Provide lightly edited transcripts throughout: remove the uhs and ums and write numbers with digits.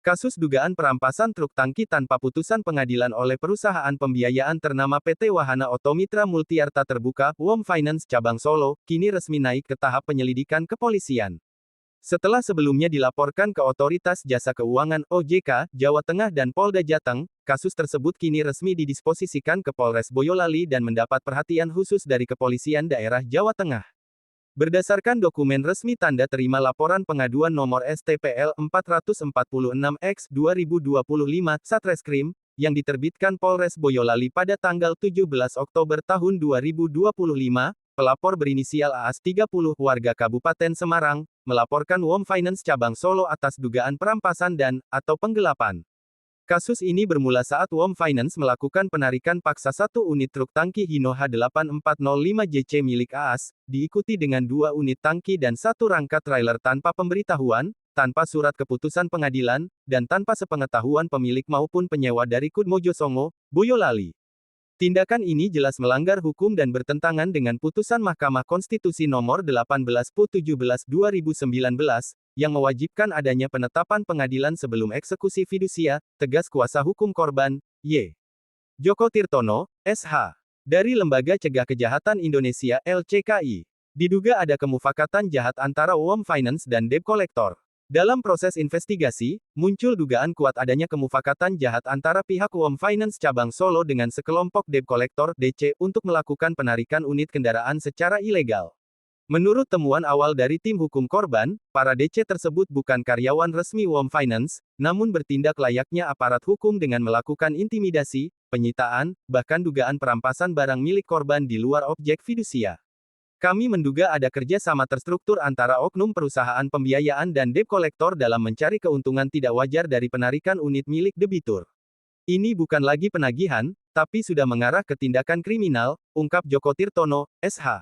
Kasus dugaan perampasan truk tangki tanpa putusan pengadilan oleh perusahaan pembiayaan ternama PT Wahana Otomitra Multiarta Terbuka, WOM Finance Cabang Solo, kini resmi naik ke tahap penyelidikan kepolisian. Setelah sebelumnya dilaporkan ke Otoritas Jasa Keuangan (OJK) Jawa Tengah dan Polda Jateng, kasus tersebut kini resmi didisposisikan ke Polres Boyolali dan mendapat perhatian khusus dari Kepolisian Daerah Jawa Tengah. Berdasarkan dokumen resmi tanda terima laporan pengaduan nomor STPL 446X/2025 Satreskrim, yang diterbitkan Polres Boyolali pada tanggal 17 Oktober tahun 2025, pelapor berinisial AAS 30 warga Kabupaten Semarang, melaporkan WOM Finance Cabang Solo atas dugaan perampasan dan/atau penggelapan. Kasus ini bermula saat WOM Finance melakukan penarikan paksa satu unit truk tangki Hino H8405JC milik AAS, diikuti dengan 2 unit tangki dan 1 rangka trailer tanpa pemberitahuan, tanpa surat keputusan pengadilan, dan tanpa sepengetahuan pemilik maupun penyewa dari Kudmojosongo, Boyolali. Tindakan ini jelas melanggar hukum dan bertentangan dengan putusan Mahkamah Konstitusi Nomor 18/17/2019, yang mewajibkan adanya penetapan pengadilan sebelum eksekusi fidusia, tegas kuasa hukum korban, Y. Joko Tirtono, SH. Dari Lembaga Cegah Kejahatan Indonesia (LCKI). Diduga ada kemufakatan jahat antara WOM Finance dan debt collector. Dalam proses investigasi, muncul dugaan kuat adanya kemufakatan jahat antara pihak WOM Finance Cabang Solo dengan sekelompok debt collector (DC) untuk melakukan penarikan unit kendaraan secara ilegal. Menurut temuan awal dari tim hukum korban, para DC tersebut bukan karyawan resmi WOM Finance, namun bertindak layaknya aparat hukum dengan melakukan intimidasi, penyitaan, bahkan dugaan perampasan barang milik korban di luar objek fidusia. Kami menduga ada kerja sama terstruktur antara oknum perusahaan pembiayaan dan debt collector dalam mencari keuntungan tidak wajar dari penarikan unit milik debitur. Ini bukan lagi penagihan, tapi sudah mengarah ke tindakan kriminal, ungkap Joko Tirtono, SH.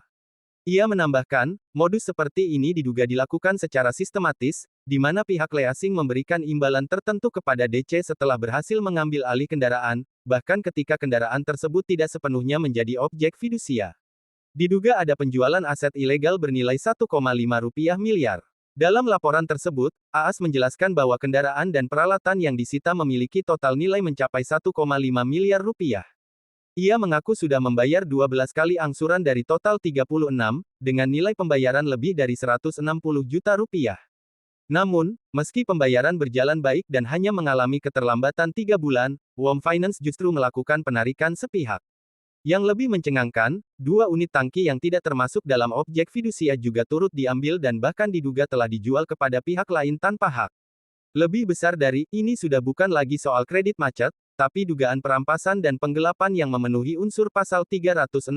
Ia menambahkan, modus seperti ini diduga dilakukan secara sistematis, di mana pihak leasing memberikan imbalan tertentu kepada DC setelah berhasil mengambil alih kendaraan, bahkan ketika kendaraan tersebut tidak sepenuhnya menjadi objek fidusia. Diduga ada penjualan aset ilegal bernilai 1,5 rupiah miliar. Dalam laporan tersebut, AAS menjelaskan bahwa kendaraan dan peralatan yang disita memiliki total nilai mencapai 1,5 miliar rupiah. Ia mengaku sudah membayar 12 kali angsuran dari total 36, dengan nilai pembayaran lebih dari 160 juta rupiah. Namun, meski pembayaran berjalan baik dan hanya mengalami keterlambatan 3 bulan, WOM Finance justru melakukan penarikan sepihak. Yang lebih mencengangkan, 2 unit tangki yang tidak termasuk dalam objek fidusia juga turut diambil dan bahkan diduga telah dijual kepada pihak lain tanpa hak. Lebih besar dari ini sudah bukan lagi soal kredit macet, tapi dugaan perampasan dan penggelapan yang memenuhi unsur pasal 368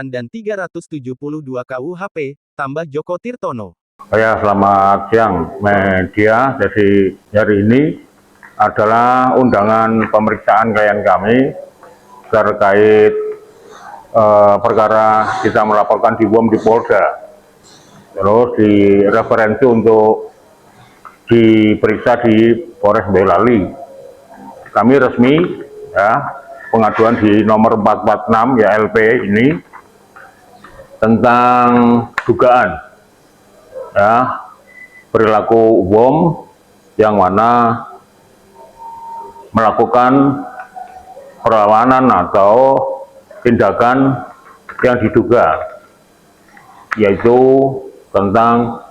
dan 372 KUHP, tambah Joko Tirtono. Ya, selamat siang media. Jadi hari ini adalah undangan pemeriksaan klien kami terkait perkara kita melaporkan di WOM di Polda, terus di referensi untuk diperiksa di Polres Boyolali. Kami resmi ya pengaduan di nomor 446 ya LP ini tentang dugaan ya perilaku WOM yang mana melakukan perlawanan atau tindakan yang diduga, yaitu tentang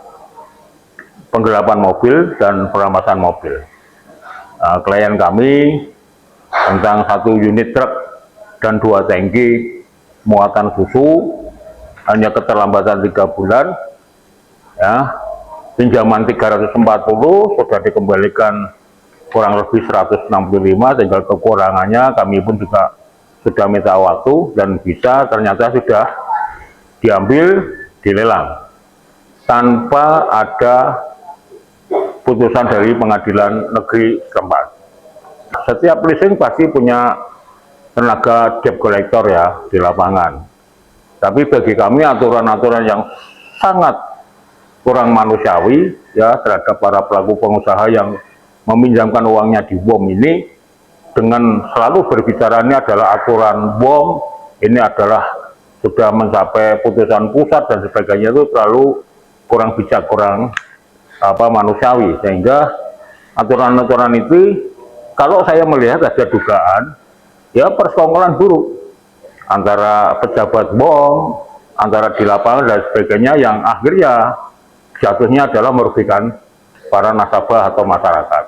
penggelapan mobil dan perampasan mobil. Klien kami tentang 1 unit truk dan 2 tangki muatan susu, hanya keterlambatan 3 bulan, ya, pinjaman 340 sudah dikembalikan kurang lebih 165, tinggal kekurangannya kami pun juga sudah minta waktu dan bisa ternyata sudah diambil dilelang tanpa ada putusan dari pengadilan negeri setempat. Setiap leasing pasti punya tenaga debt collector ya di lapangan, tapi bagi kami aturan-aturan yang sangat kurang manusiawi ya terhadap para pelaku pengusaha yang meminjamkan uangnya di WOM ini, dengan selalu berbicara ini adalah aturan WOM, ini adalah sudah mencapai putusan pusat dan sebagainya, itu terlalu kurang bijak, kurang manusiawi, sehingga aturan-aturan itu, kalau saya melihat ada dugaan, ya persekongkolan buruk antara pejabat bom, antara di lapangan dan sebagainya, yang akhirnya jatuhnya adalah merugikan para nasabah atau masyarakat.